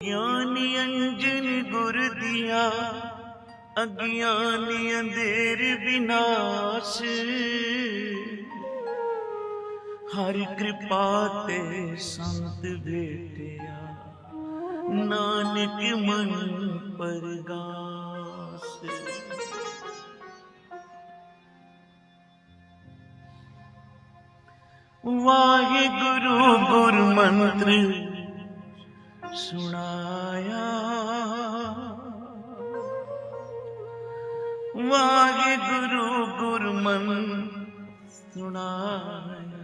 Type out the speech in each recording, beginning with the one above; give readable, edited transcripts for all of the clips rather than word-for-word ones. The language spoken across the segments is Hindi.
ज्ञानी अंजन गुर दिया, अज्ञानी अंधेर विनाश। हर कृपा ते संत भेटिया, नानक मन परगास। वाहिगुरु गुरु मंत्र सुनाया, वाहिगुरु गुरु मंत्र सुनाया।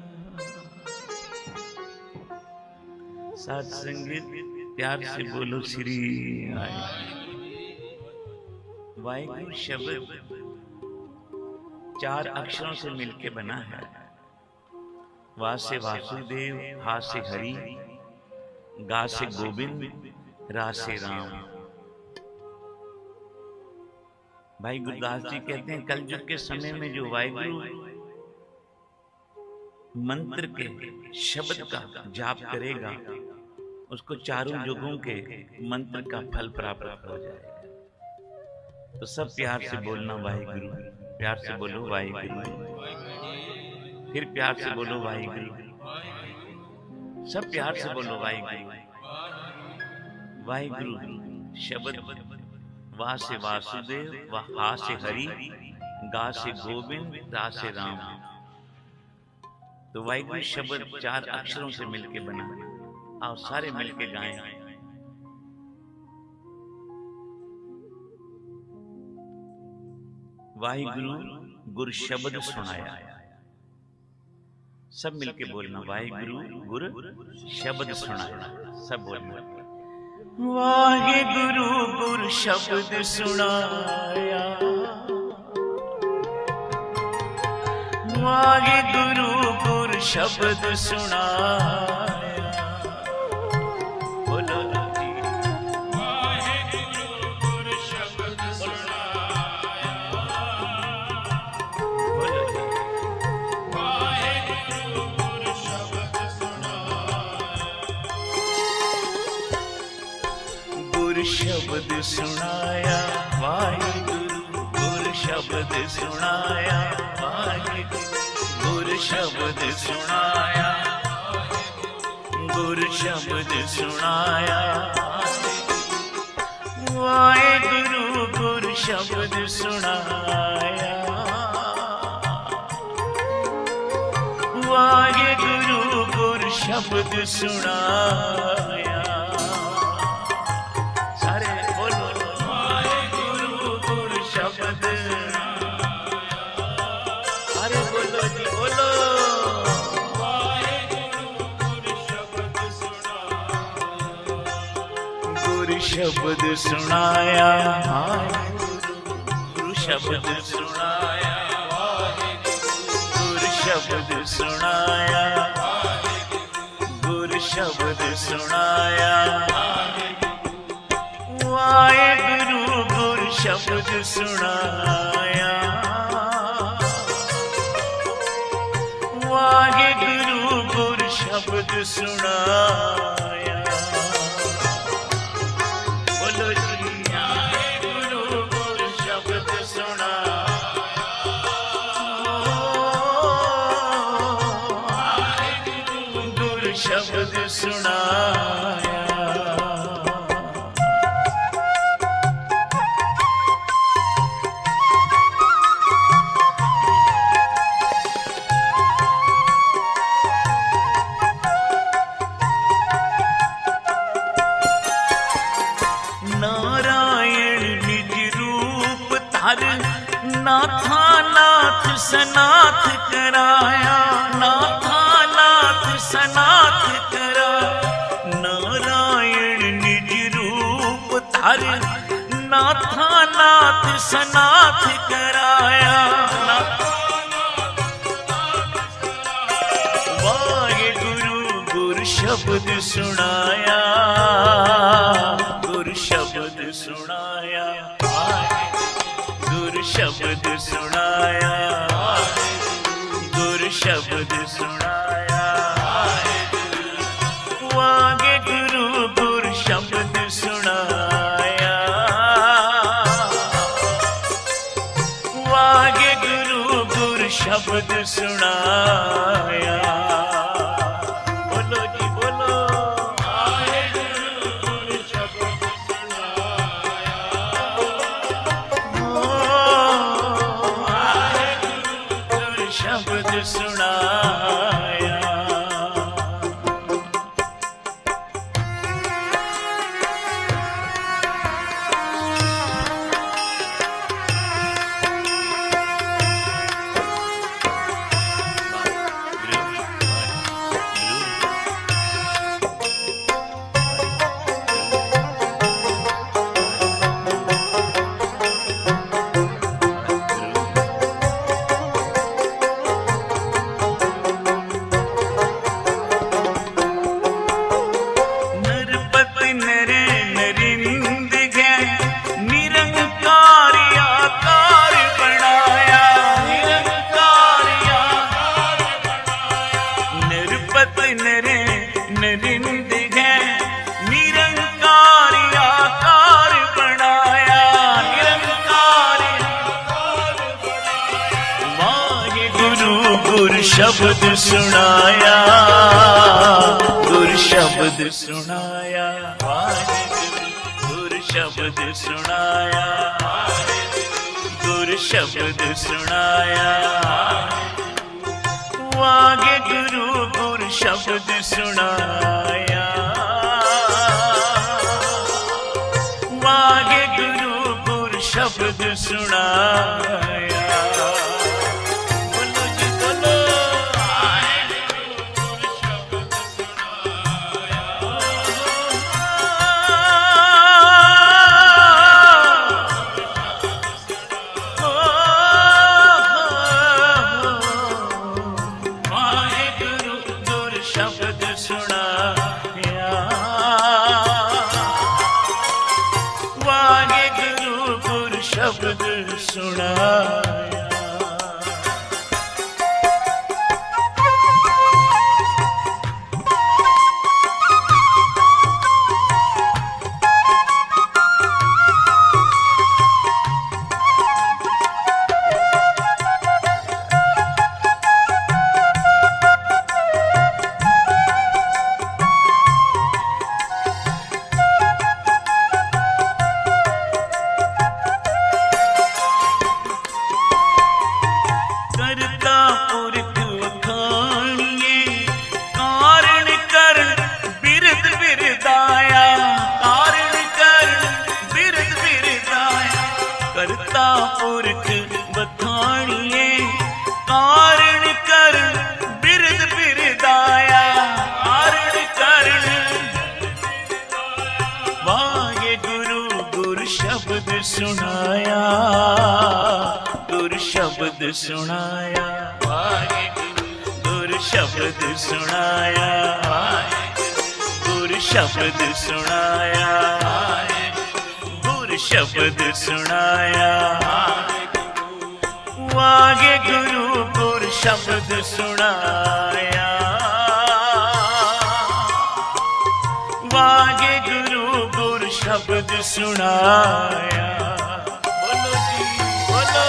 साथ संगीत प्यार से बोलो श्री आई। वाहिगुरु शब्द 4 अक्षरों से मिलके बना है। वा से वासुदेव, हा से हरि, गा से गोविंद, रा से राम। भाई गुरदास जी कहते हैं कलयुग के समय में जो वाहिगुरु मंत्र के शब्द का जाप करेगा उसको चारों युगों के मंत्र का फल प्राप्त हो जाएगा। तो सब प्यार से बोलना वाहिगुरु, प्यार से बोलो वाहिगुरु, फिर प्यार से बोलो वाहिगुरु, सब प्यार से बोलो वाहिगुरु। वाहिगुरु शब्द वा से वासुदेव, हा से हरि, गा से गोविंद, रा से राम। तो वाहिगुरु शब्द 4 अक्षरों से मिलके बना। आओ सारे मिलके गाएं। वाहिगुरु गुरु शब्द सुनाया। सब मिलके बोलना वाहिगुरु गुरु शब्द सुनाया। सब बोलना वाहिगुरु गुरु शब्द सुनाया, वाहिगुरु गुरु शब्द सुनाया। बोलो जी वाहिगुरु गुरु शब्द सुनाया। बोलो जी वाहिगुरु गुरु शब्द सुनाया। गुरु शब्द सुनाया, वाहिगुरु गुरु शब्द सुनाया, वाहिगुरु गुरु शब्द सुनाया, गुरु शब्द सुनाया। वाहिगुरु गुरु शब्द सुनाया, वाहिगुरु गुरु शब्द सुनाया। सारे बोलो वाहिगुरु गुरु शब्द। अरे बोलो जी बोलो वाहिगुरु गुरु शब्द सुनाया, गुरु शब्द सुनाया, गुरु शब्द सुनाया, गुरु शब्द सुनाया, गुरु शब्द सुनाया। वाहिगुरु गुरु शब्द सुनाया, वाहिगुरु गुरु शब्द सुनाया। बोलो जी वाहिगुरु गुरु शब्द सुनाया, वाहिगुरु गुरु शब्द सुनाया। नाथा नाथ सनाथ कराया, नाथा नाथ सनाथ कराया। नारायण निज रूप धर, नाथा नाथ सनाथ कराया। वाहिगुरु गुरु शब्द सुनाया, गुरु शब्द सुनाया, गुरु शब्द सुनाया, गुरु शब्द सुनाया। वाहिगुरु गुरु शब्द शब्द सुनाया। बोलो जी बोलो। वाहेगुरु शब्द सुनाया। वाहेगुरु शब्द सुनाया। गुरु शब्द सुनाया, गुरु शब्द सुनाया, गुरु शब्द सुनाया, गुरु शब्द सुनाया। वागे गुरु गुरु शब्द सुनाया, वागे गुरु गुरु शब्द सुनाया। शब्द सुनाया। करता पुरख बखानिए कारण करण बिरद बिरदाया, कारण करण वाहे गुरु गुरु शब्द सुनाया, गुरु शब्द सुनाया, वाहे गुरु शब्द सुनाया, गुरु शब्द सुनाया, शब्द सुनाया। वागे गुरु गुरु शब्द सुनाया, वागे गुरु गुरु शब्द सुनाया। बोलो जी बोलो।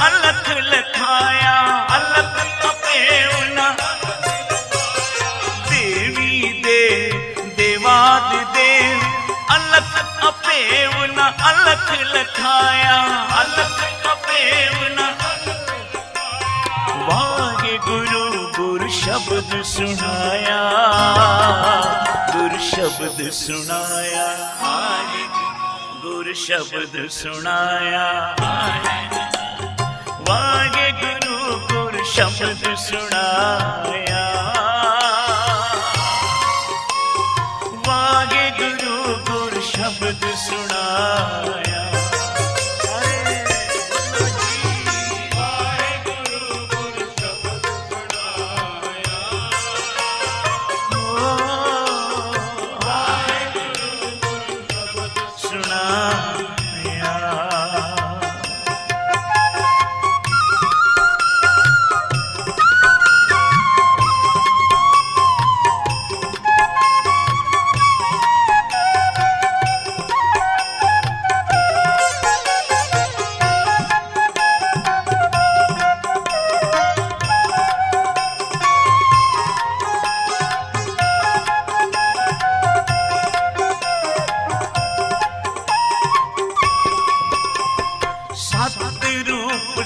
अलख लखाया, अलख अपेवना देवी देव देवाद देव, अलख अपेवना अलख लखाया, अलख अपेवना। वागे गुरु गुरु शब्द सुनाया, गुरु शब्द सुनाया, गुरु शब्द सुनाया, वाहे गुरु शब्द सुनाया, वाहे गुरु शब्द सुनाया।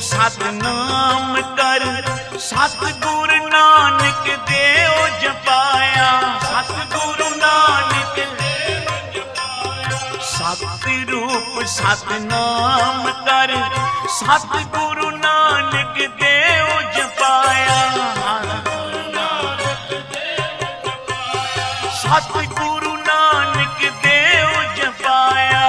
सतनाम कर सतगुरु नानक देव जपाया, सतगुरु नानक सतरूप सतनाम कर सतगुरु नानक देव जपाया, सतगुरु नानक देव जपाया।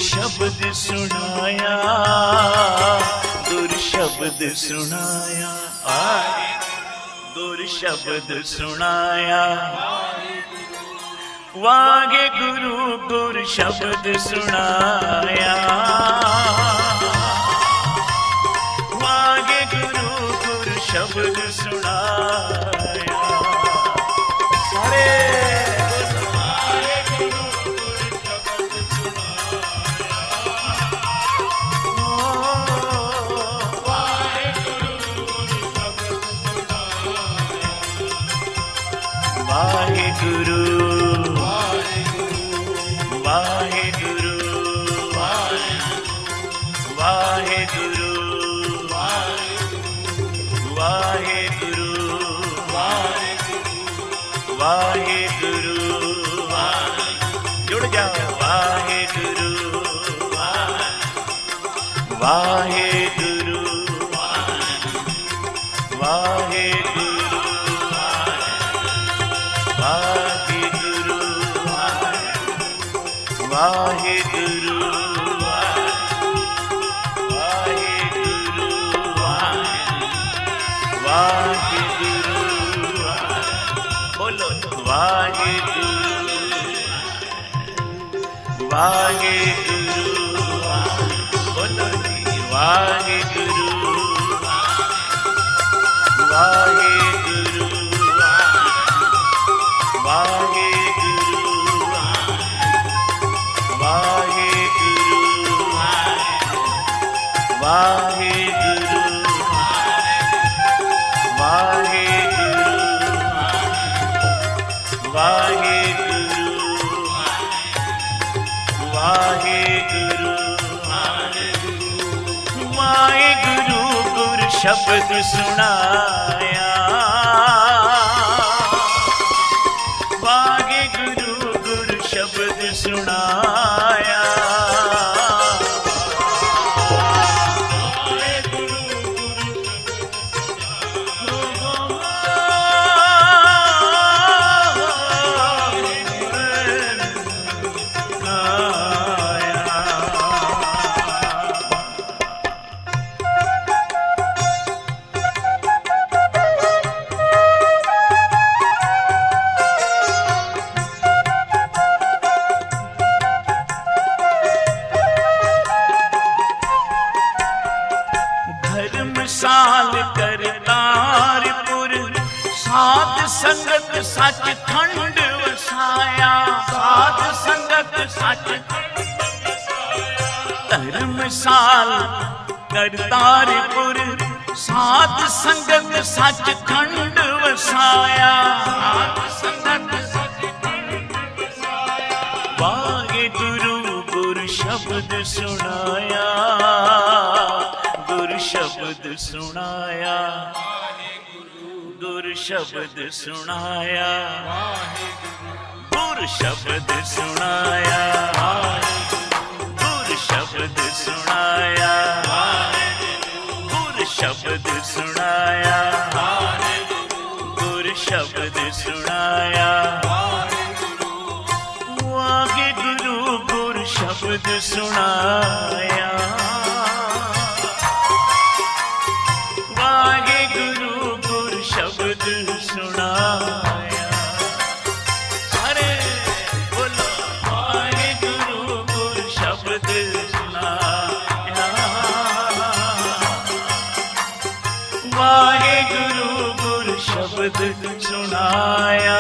शब्द सुनाया, गुरु शब्द सुनाया, गुरु शब्द सुनाया, वाहे गुरु शब्द सुनाया, वाहे गुरु शब्द सुनाया। अरे वाहे गुरु वाहे गुरु वाहे गुरु वाहे गुरु वाहे गुरु जुड़ जाओ, वाहे गुरु वाहे गुरु वाहे गुरु वाहे गुरु वाहे गुरु वाहे गुरु वाहे गुरु बोलो वाहे गुरु वाहे गुरु बोलो वाहे गुरु वाहे गुरु वाहे गुरु वाहे गुरु वाहे गुरु वाहे गुरु वाहे गुरु वाहे गुरु वाहे गुरु गुरु शब्द सुनाया, वाहे गुरु शब्द सुनाया, वाहे गुरु धर्मसाल करतारपुर साध संगत सच खंड वसाया, साध संगत सच धर्मसाल करतारपुर साध संगत सच खंड वसाया, वाहे गुरु शब्द सुनाया, गुरु शब्द सुनाया, गुरु शब्द सुनाया, गुरु शब्द सुनाया, गुरु शब्द सुनाया, गुरु शब्द सुनाया, गुरु शब्द सुनाया। वाहे गुरु गुरु शब्द सुनाया, वाहे गुरु गुरु शब्द सुनाया। अरे बोलो वाहे गुरु गुरु शब्द सुनाया, वाहे गुरु गुरु शब्द सुनाया।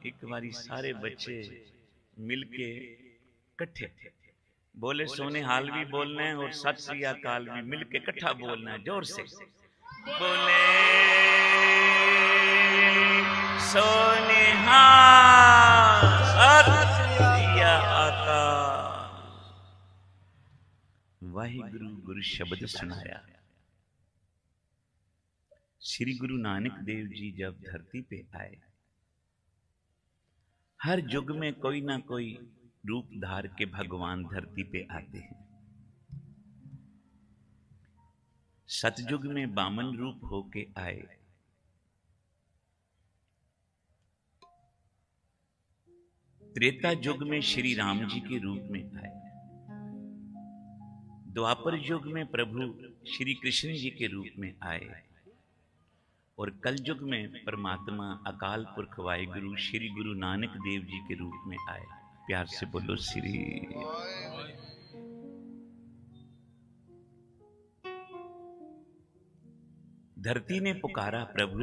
एक बारी सारे बच्चे मिलके इकट्ठे बोले, सोने हाल भी बोलना है और सत श्री अकाल भी मिलके इकट्ठा बोलना है, जोर से बोले सोने हाल सत श्री अकाल। वाहिगुरु गुरु शब्द सुनाया। श्री गुरु नानक देव जी जब धरती पे आए, हर युग में कोई ना कोई रूप धार के भगवान धरती पे आते हैं। सतयुग में बामन रूप होके आए, त्रेता युग में श्री राम जी के रूप में आए, द्वापर युग में प्रभु श्री कृष्ण जी के रूप में आए और कल युग में परमात्मा अकाल पुरख वाहिगुरु श्री गुरु नानक देव जी के रूप में आए। प्यार से बोलो श्री। धरती ने पुकारा, प्रभु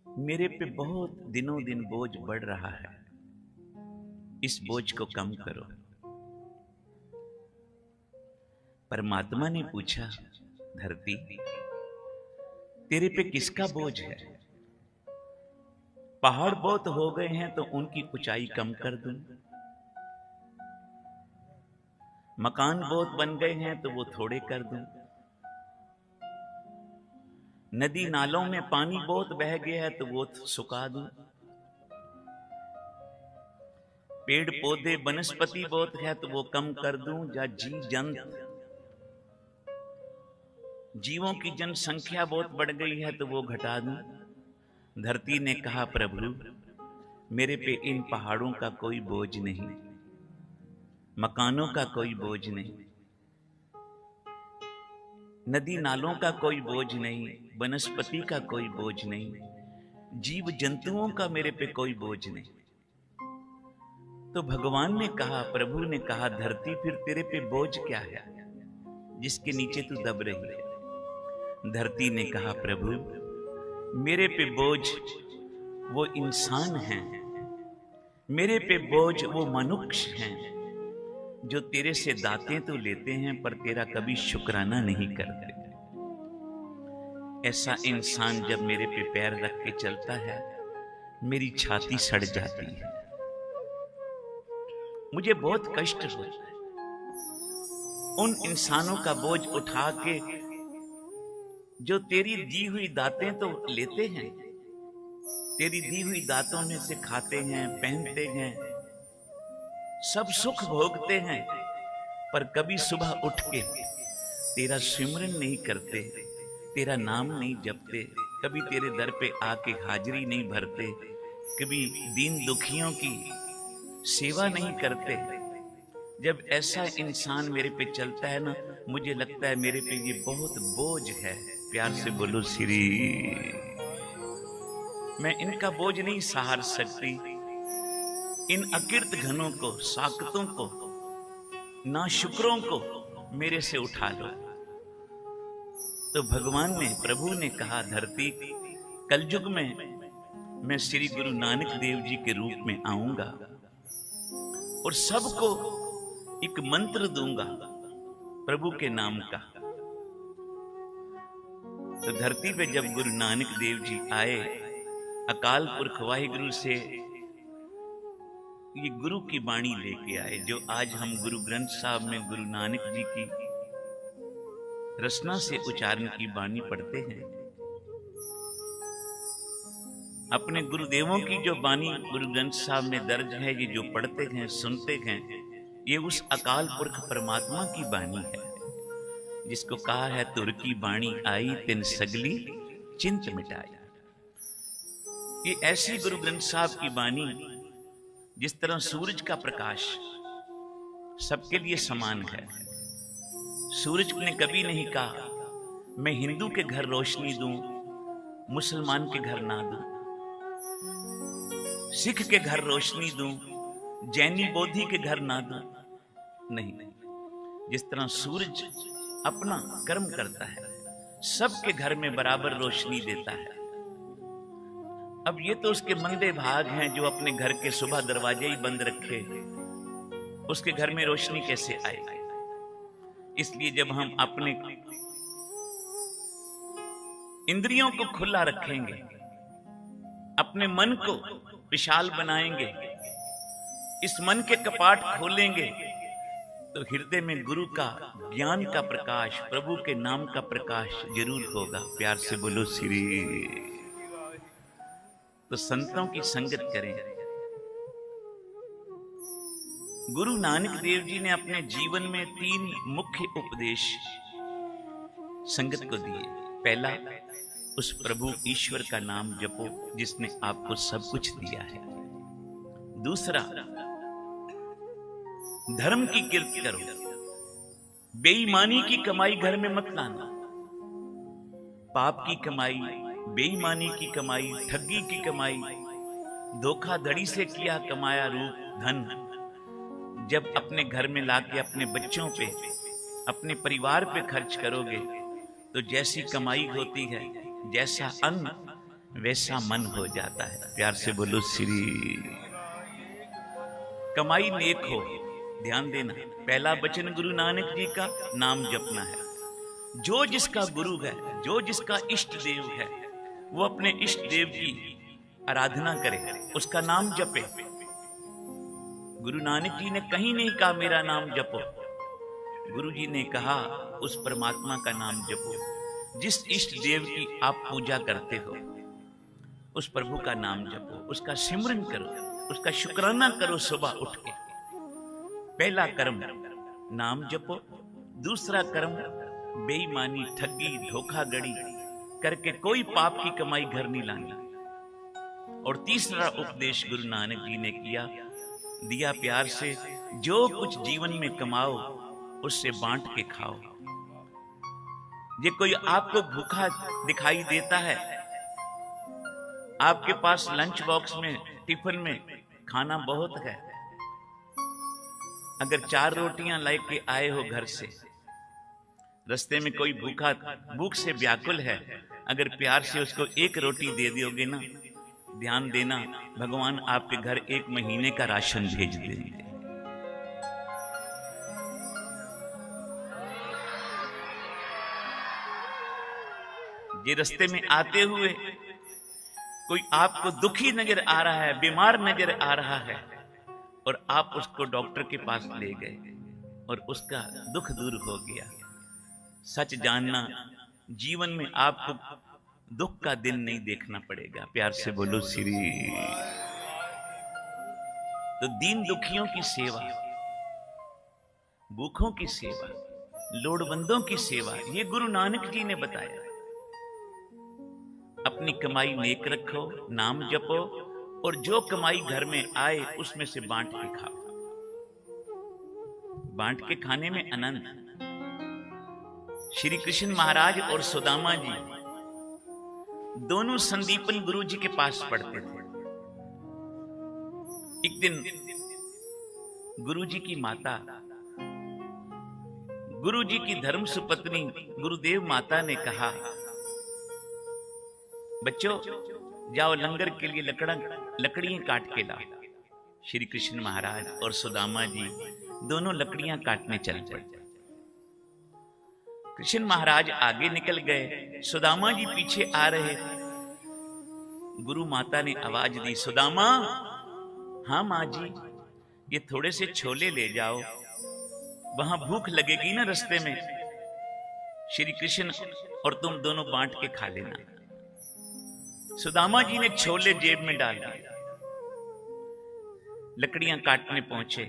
मेरे पे बहुत दिनों दिन बोझ बढ़ रहा है, इस बोझ को कम करो। परमात्मा ने पूछा, धरती तेरे पे किसका बोझ है? पहाड़ बहुत हो गए हैं तो उनकी ऊंचाई कम कर दूं, मकान बहुत बन गए हैं तो वो थोड़े कर दूं, नदी नालों में पानी बहुत बह गया है तो वो सुखा दूं, पेड़ पौधे वनस्पति बहुत है तो वो कम कर दूं, या जीव जंतु जीवों की जनसंख्या बहुत बढ़ गई है तो वो घटा दूं। धरती ने कहा, प्रभु मेरे पे इन पहाड़ों का कोई बोझ नहीं, मकानों का कोई बोझ नहीं, नदी नालों का कोई बोझ नहीं, वनस्पति का कोई बोझ नहीं, जीव जंतुओं का मेरे पे कोई बोझ नहीं। तो भगवान ने कहा, प्रभु ने कहा, धरती फिर तेरे पे बोझ क्या है जिसके नीचे तू दब रही है? धरती ने कहा, प्रभु मेरे पे बोझ वो इंसान हैं, मेरे पे बोझ वो मनुष्य हैं जो तेरे से दातें तो लेते हैं पर तेरा कभी शुक्राना नहीं करते। ऐसा इंसान जब मेरे पे पैर रख के चलता है मेरी छाती सड़ जाती है, मुझे बहुत कष्ट होता है। उन इंसानों का बोझ उठा के जो तेरी दी हुई दातें तो लेते हैं, तेरी दी हुई दातों में से खाते हैं, पहनते हैं, सब सुख भोगते हैं, पर कभी सुबह उठ के तेरा सिमरन नहीं करते, तेरा नाम नहीं जपते, कभी तेरे दर पे आके हाजिरी नहीं भरते, कभी दीन दुखियों की सेवा नहीं करते। जब ऐसा इंसान मेरे पे चलता है ना, मुझे लगता है मेरे पे ये बहुत बोझ है। प्यार से बोलो श्री। मैं इनका बोझ नहीं सहार सकती, इन अकीर्त घनों को, साकतों को, नाशुक्रों को मेरे से उठा लो। तो भगवान ने, प्रभु ने कहा, धरती कलयुग में मैं श्री गुरु नानक देव जी के रूप में आऊंगा और सबको एक मंत्र दूंगा प्रभु के नाम का। तो धरती पे जब गुरु नानक देव जी आए, अकाल पुरख वाहिगुरु से ये गुरु की बाणी लेके आए, जो आज हम गुरु ग्रंथ साहब में गुरु नानक जी की रचना से उच्चारण की बाणी पढ़ते हैं। अपने गुरुदेवों की जो बानी गुरु ग्रंथ साहब में दर्ज है, ये जो पढ़ते हैं सुनते हैं, ये उस अकाल पुरख परमात्मा की बानी है, जिसको कहा है तुर की बाणी आई तिन सगली चिंत मिटाई। ये ऐसी गुरु ग्रंथ साहब की बानी, जिस तरह सूरज का प्रकाश सबके लिए समान है। सूरज ने कभी नहीं कहा मैं हिंदू के घर रोशनी दूं, मुसलमान के घर ना दूं, सिख के घर रोशनी दूं, जैनी बोधि के घर ना दूं। नहीं, जिस तरह सूरज अपना कर्म करता है, सबके घर में बराबर रोशनी देता है। अब ये तो उसके मंदे भाग हैं जो अपने घर के सुबह दरवाजे ही बंद रखे, उसके घर में रोशनी कैसे आए? इसलिए जब हम अपने इंद्रियों को खुला रखेंगे, अपने मन को विशाल बनाएंगे, इस मन के कपाट खोलेंगे, तो हृदय में गुरु का ज्ञान का प्रकाश, प्रभु के नाम का प्रकाश जरूर होगा। प्यार से बोलो श्री। तो संतों की संगत करें। गुरु नानक देव जी ने अपने जीवन में 3 मुख्य उपदेश संगत को दिए। पहला, उस प्रभु ईश्वर का नाम जपो जिसने आपको सब कुछ दिया है। दूसरा, धर्म की कीर्ति करो, बेईमानी की कमाई घर में मत लाना। पाप की कमाई, बेईमानी की कमाई, ठगी की कमाई, धोखाधड़ी से किया कमाया रूप धन जब अपने घर में लाके अपने बच्चों पे, अपने परिवार पे खर्च करोगे, तो जैसी कमाई होती है, जैसा अन्न वैसा मन हो जाता है। प्यार से बोलो श्री। कमाई नेक हो, ध्यान देना। पहला वचन गुरु नानक जी का, नाम जपना है। जो जिसका गुरु है, जो जिसका इष्ट देव है, वो अपने इष्ट देव की आराधना करे, उसका नाम जपे। गुरु नानक जी ने कहीं नहीं कहा मेरा नाम जपो। गुरु जी ने कहा उस परमात्मा का नाम जपो। जिस इष्ट देव की आप पूजा करते हो, उस प्रभु का नाम जपो, उसका सिमरन करो, उसका शुक्राना करो सुबह उठ के। पहला कर्म नाम जपो। दूसरा कर्म बेईमानी, ठगी, धोखाधड़ी करके कोई पाप की कमाई घर नहीं लानी। और तीसरा उपदेश गुरु नानक जी ने दिया प्यार से, जो कुछ जीवन में कमाओ उससे बांट के खाओ। ये कोई आपको भूखा दिखाई देता है, आपके पास लंच बॉक्स में, टिफिन में खाना बहुत है, अगर 4 रोटियां लेके आए हो घर से, रास्ते में कोई भूखा, भूख से व्याकुल है, अगर प्यार से उसको 1 रोटी दे दोगे ना, ध्यान देना, भगवान आपके घर 1 महीने का राशन भेज देंगे। ये रास्ते में आते हुए कोई आपको दुखी नजर आ रहा है, बीमार नजर आ रहा है, और आप उसको डॉक्टर के पास ले गए और उसका दुख दूर हो गया। सच जानना, जीवन में आपको दुख का दिन नहीं देखना पड़ेगा। प्यार से बोलो श्री। तो दीन दुखियों की सेवा, भूखों की सेवा, लोड़वंदों की सेवा, ये गुरु नानक जी ने बताया। अपनी कमाई नेक रखो, नाम जपो, और जो कमाई घर में आए उसमें से बांट के खाओ। बांट के खाने में आनंद। श्री कृष्ण महाराज और सुदामा जी दोनों संदीपन गुरु जी के पास पढ़ते थे। एक दिन गुरु जी की माता, गुरु जी की धर्म सुपत्नी गुरुदेव माता ने कहा, बच्चों जाओ लंगर के लिए लकड़ियां काट के लाओ। श्री कृष्ण महाराज और सुदामा जी दोनों लकड़ियां काटने चल पड़े। कृष्ण महाराज आगे निकल गए, सुदामा जी पीछे आ रहे। गुरु माता ने आवाज दी, सुदामा। हाँ माँ जी, ये थोड़े से छोले ले जाओ, वहां भूख लगेगी ना रास्ते में, श्री कृष्ण और तुम दोनों बांट के खा लेना। सुदामा जी ने छोले जेब में डाल दिए, लकड़ियां काटने पहुंचे।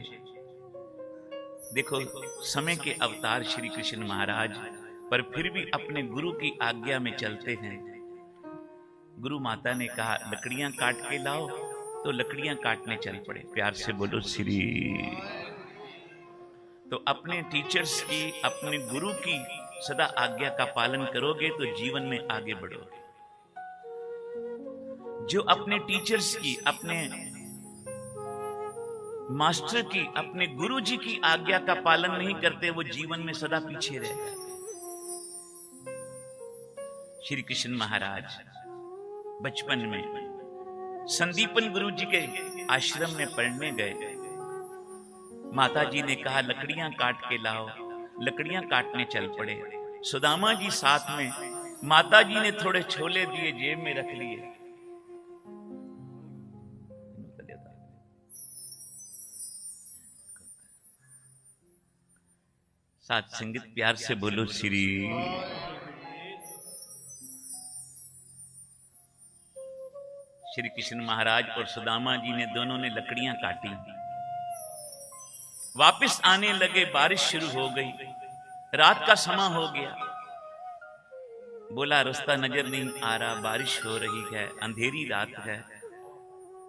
देखो समय के अवतार श्री कृष्ण महाराज, पर फिर भी अपने गुरु की आज्ञा में चलते हैं। गुरु माता ने कहा लकड़ियां काट के लाओ, तो लकड़ियां काटने चल पड़े। प्यार से बोलो श्री। तो अपने टीचर्स की, अपने गुरु की सदा आज्ञा का पालन करोगे तो जीवन में आगे बढ़ोगे। जो अपने टीचर्स की, अपने मास्टर की, अपने गुरु जी की आज्ञा का पालन नहीं करते, वो जीवन में सदा पीछे रह जाते। श्री कृष्ण महाराज बचपन में संदीपन गुरु जी के आश्रम में पढ़ने गए। माता जी ने कहा लकड़ियां काट के लाओ, लकड़ियां काटने चल पड़े। सुदामा जी साथ में, माता जी ने थोड़े छोले दिए, जेब में रख लिए। साथ संगीत प्यार से बोलो श्री। श्री कृष्ण महाराज और सुदामा जी ने दोनों ने लकड़ियां काटी, वापस आने लगे। बारिश शुरू हो गई, रात का समय हो गया। बोला रास्ता नजर नहीं आ रहा, बारिश हो रही है, अंधेरी रात है,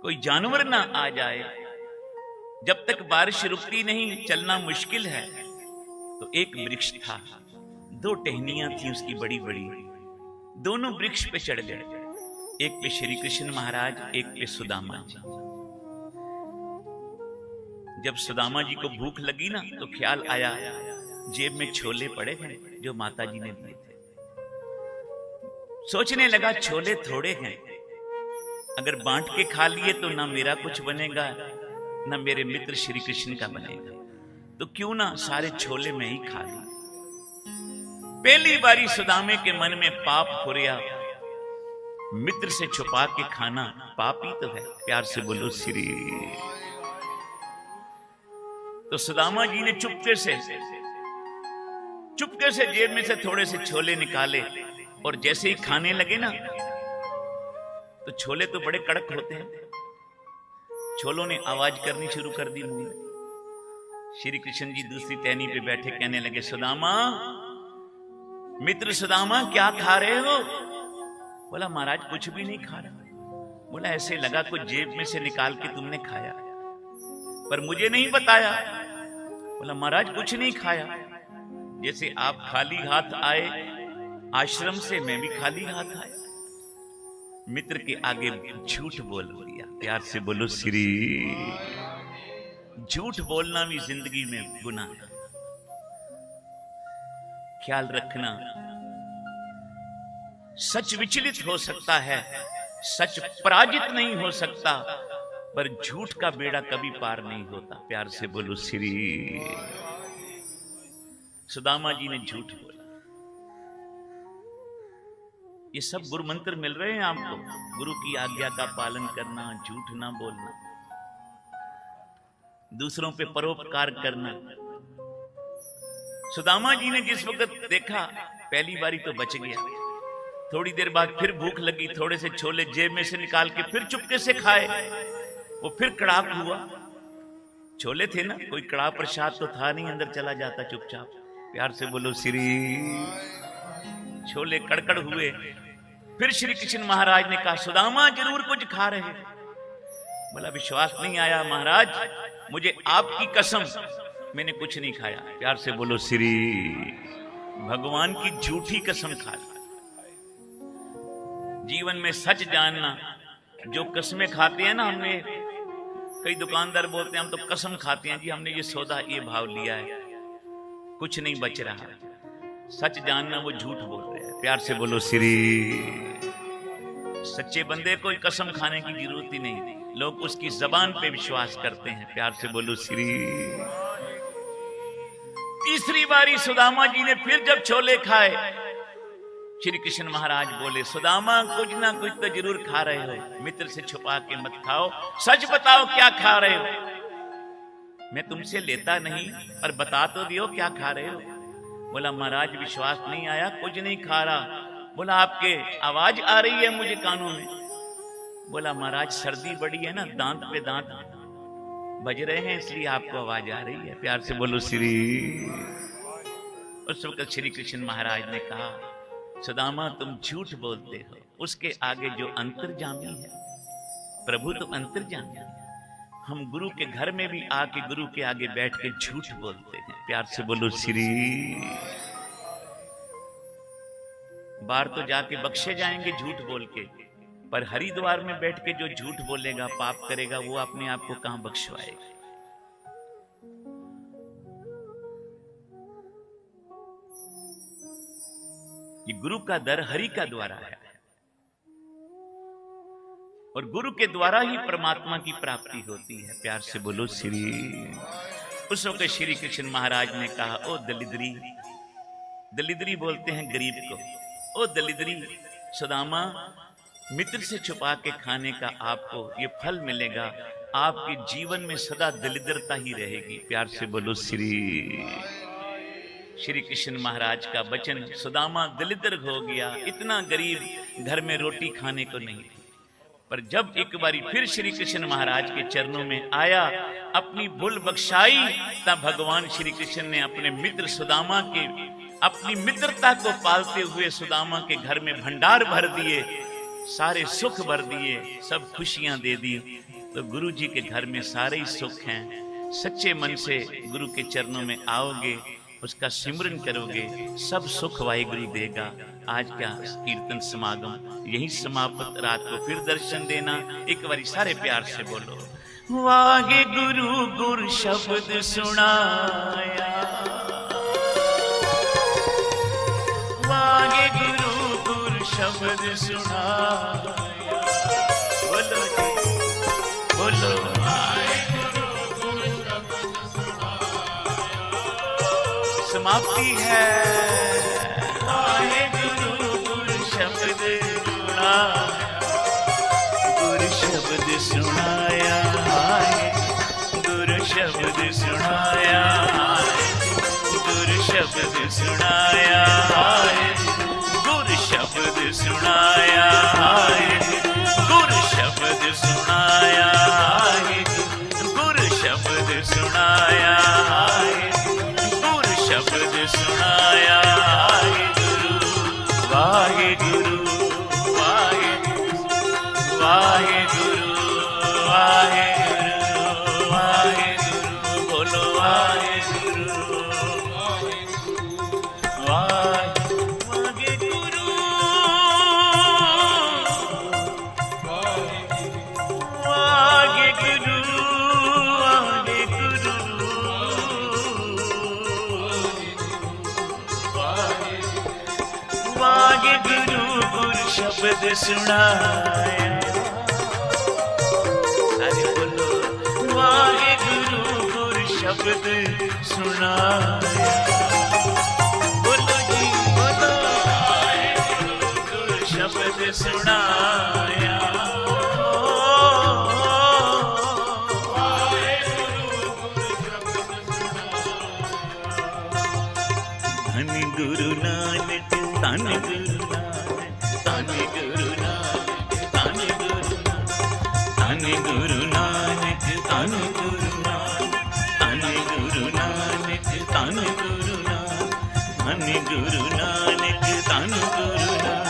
कोई जानवर ना आ जाए। जब तक बारिश रुकती नहीं चलना मुश्किल है। तो एक वृक्ष था, दो टहनियां थी उसकी बड़ी बड़ी, दोनों वृक्ष पे चढ़ गए। एक पे श्री कृष्ण महाराज, एक पे सुदामा जी। जब सुदामा जी को भूख लगी ना, तो ख्याल आया जेब में छोले पड़े हैं जो माता जी ने दिए थे। सोचने लगा छोले थोड़े हैं, अगर बांट के खा लिए तो ना मेरा कुछ बनेगा, ना मेरे मित्र श्री कृष्ण का बनेगा, तो क्यों ना सारे छोले में ही खा लूं। पहली बारी सुदामे के मन में पाप फुरिया, मित्र से छुपा के खाना पाप ही तो है। प्यार से बोलो श्री। तो सुदामा जी ने चुपके से जेब में से थोड़े से छोले निकाले, और जैसे ही खाने लगे ना, तो छोले तो बड़े कड़क होते हैं, छोलों ने आवाज करनी शुरू कर दी मुंह में। श्री कृष्ण जी दूसरी टहनी पे बैठे, कहने लगे सुदामा, मित्र सुदामा क्या खा रहे हो? बोला महाराज कुछ भी नहीं खा रहा। बोला ऐसे लगा कुछ जेब में से निकाल के तुमने खाया, पर मुझे नहीं बताया। बोला महाराज कुछ नहीं खाया, जैसे आप खाली हाथ आए आश्रम से, मैं भी खाली हाथ आया। मित्र के आगे झूठ बोल दिया। प्यार से बोलो श्री। झूठ बोलना भी जिंदगी में गुनाह है, ख्याल रखना। सच विचलित हो सकता है, सच पराजित नहीं हो सकता, पर झूठ का बेड़ा कभी पार नहीं होता। प्यार से बोलो श्री। सुदामा जी ने झूठ बोला। ये सब गुरु मंत्र मिल रहे हैं आपको, गुरु की आज्ञा का पालन करना, झूठ ना बोलना, दूसरों पे परोपकार करना। सुदामा जी ने जिस वक्त देखा, पहली बारी तो बच गया, थोड़ी देर बाद फिर भूख लगी, थोड़े से छोले जेब में से निकाल के फिर चुपके से खाए। वो फिर कड़ाक हुआ, छोले थे ना, कोई कड़ा प्रसाद तो था नहीं, अंदर चला जाता चुपचाप। प्यार से बोलो श्री। छोले कड़कड़ हुए। फिर श्री कृष्ण महाराज ने कहा सुदामा जरूर कुछ खा रहे। बोला विश्वास नहीं आया महाराज, मुझे आपकी कसम मैंने कुछ नहीं खाया। प्यार से बोलो श्री। भगवान की झूठी कसम खा ली। जीवन में सच जानना। जो कसमें खाते हैं ना, हमने कई दुकानदार बोलते हैं हम तो कसम खाते हैं जी, हमने ये सौदा ये भाव लिया है, कुछ नहीं बच रहा। सच जानना वो झूठ बोल रहे हैं। प्यार से बोलो श्री। सच्चे बंदे को कसम खाने की जरूरत ही नहीं। लोग उसकी जबान पे विश्वास करते हैं। प्यार से बोलो श्री। तीसरी बारी सुदामा जी ने फिर जब छोले खाए, श्री कृष्ण महाराज बोले, सुदामा कुछ ना कुछ तो जरूर खा रहे हो, मित्र से छुपा के मत खाओ, सच बताओ क्या खा रहे हो। मैं तुमसे लेता नहीं, पर बता तो दियो क्या खा रहे हो। बोला महाराज विश्वास नहीं आया, कुछ नहीं खा रहा। बोला आपके आवाज आ रही है मुझे कानों में। बोला महाराज सर्दी बड़ी है ना, दांत पे दांत बज रहे हैं, इसलिए आपको आवाज आ रही है। प्यार से बोलो श्री। उस वक्त श्री कृष्ण महाराज ने कहा, सुदामा तुम झूठ बोलते हो, उसके आगे जो अंतर्जामी है, प्रभु तो अंतर्जामी है। हम गुरु के घर में भी आके गुरु के आगे बैठ के झूठ बोलते हैं। प्यार से बोलो श्री। बाहर तो जाके बख्शे जाएंगे झूठ बोल के, पर हरिद्वार में बैठ के जो झूठ बोलेगा, पाप करेगा, वो अपने आप को कहां बख्शवाएगा। ये गुरु का दर हरि का द्वारा है, और गुरु के द्वारा ही परमात्मा की प्राप्ति होती है। प्यार से बोलो श्री। उस वक्त श्री कृष्ण महाराज ने कहा, ओ दलिद्री, दलिद्री बोलते हैं गरीब को, ओ दलिद्री, सुदामा मित्र से छुपा के खाने का आपको ये फल मिलेगा, आपके जीवन में सदा दलिद्रता ही रहेगी। प्यार से बोलो श्री। श्री कृष्ण महाराज का वचन, सुदामा दलिद्र हो गया, इतना गरीब, घर में रोटी खाने को नहीं थी। पर जब एक बारी फिर श्री कृष्ण महाराज के चरणों में आया, अपनी भूल बख्शाई, तब भगवान श्री कृष्ण ने अपने मित्र सुदामा के, अपनी मित्रता को पालते हुए सुदामा के घर में भंडार भर दिए, सारे सुख भर दिए, सब खुशियां दे दी। तो गुरु जी के घर में सारे ही सुख हैं। सच्चे मन से गुरु के चरणों में आओगे, उसका सिमरन करोगे, सब सुख वाहिगुरु देगा। आज का कीर्तन समागम यही समाप्त, रात को फिर दर्शन देना। एक बारी सारे प्यार से बोलो, वाहे गुरु गुर शब्द सुनाया, वाहे गुरु गुर शब्द सुनाया। बोलो बोलो, समाप्ति है। वाहे गुरु गुर शब्द सुनाया, गुरु शब्द सुनाया, गुरु शब्द सुनाया, गुरु शब्द सुनाया, गुरु शब्द सुनाया, गुरु शब्द सुनाया, गुरु शब्द सुनाया, गुरु शब्द सुनाया। वाहे गुरु, वाहे गुरु, वाहे गुरु, वाहे गुरु, वाहे गुरु, बोलो वाहे गुरु, वाहे गुरु, वाहे गुरु, वाहे गुरु, वाहे गुरु, वाहे गुरु गुरु शब्द सुनाया। अरे बोलो, वाहे गुरु गुरु शब्द सुनाया। बोलो जी बोलो, वाहे गुरु गुरु शब्द सुनाया। वाहे गुरु गुरु शब्द सुनाया। धन गुरु नानक, धन गुरु नानक, धन गुरु नानक, धन गुरु नानक, धन गुरु नानक, धन गुरु नानक, धन गुरु नानक, धन गुरु नानक, धन गुरु नानक, धन गुरु नानक,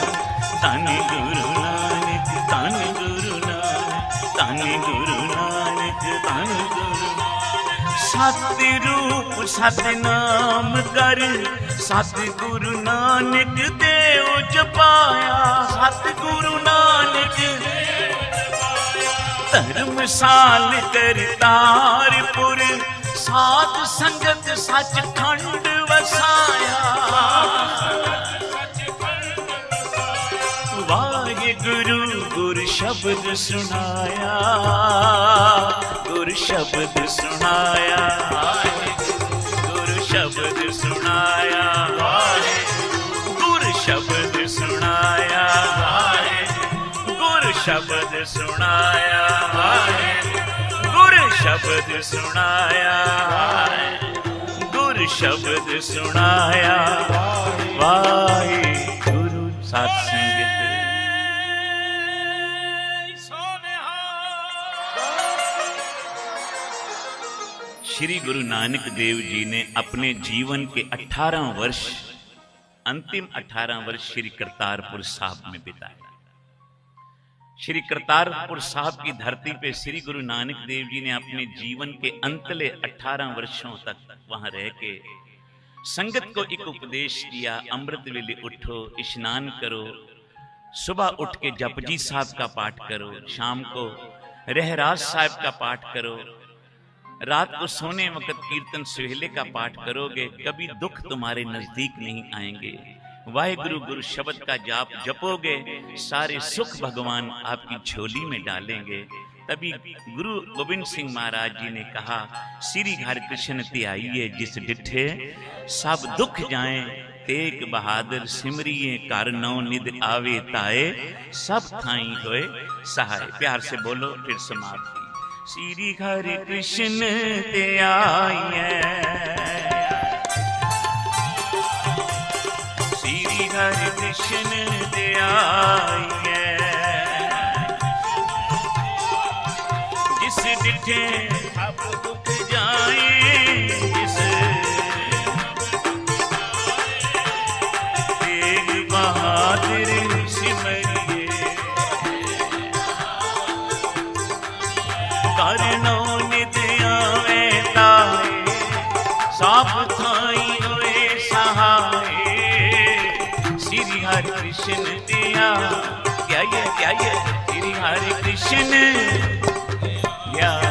धन गुरु नानक, धन गुरु नानक, धन गुरु नानक, धन गुरु नानक। सतरूप सतनाम कर, सतगुरु नानक देव जपाया, सतगुरु नानक धर्मसाल करतारपुर, साध संगत सचखंड वसाया। वाहे गुरु गुरु शब्द सुनाया, गुरु शब्द सुनाया, गुरु शब्द सुनाया, गुरु शब्द सुनाया, गुरु शब्द सुनाया, गुरु शब्द सुनाया, गुरु शब्द सुनाया। वाहे गुरु साथ संगत। श्री गुरु नानक देव जी ने अपने जीवन के 18 वर्ष, अंतिम 18 वर्ष श्री करतारपुर साहब में बिताए। श्री करतारपुर साहब की धरती पे श्री गुरु नानक देव जी ने अपने जीवन के अंतले 18 वर्षों तक वहां रह के संगत को एक उपदेश दिया, अमृत वेले उठो, स्नान करो, सुबह उठ के जपजी साहब का पाठ करो, शाम को रहरास साहब का पाठ करो, रात को सोने वक्त कीर्तन सुहेले का पाठ करोगे, कभी दुख तुम्हारे नजदीक नहीं आएंगे। वाहेगुरु गुरु शब्द का जाप जपोगे, सारे सुख भगवान आपकी झोली में डालेंगे। तभी गुरु गोविंद सिंह महाराज जी ने कहा, श्री हरि कृष्ण त्याइए जिस डिठे, सब दुख जाए तेग बहादुर सिमरिए, कारनौ निद आवे ताए, सब थाई होए सहाय। प्यार से बोलो, फिर समाप्ति। श्री हरि कृष्ण त्याइए, श्री हरि कृष्ण त्याइए, जिस डिठे सब दुख जाए, जिस तेग बहादुर सिमरिए, कारनौ निद आवे ताए, सब थाई होए सहाय। श्री हरि कृष्ण त्याइए, त्याइए, श्री हरि कृष्ण त्याइए।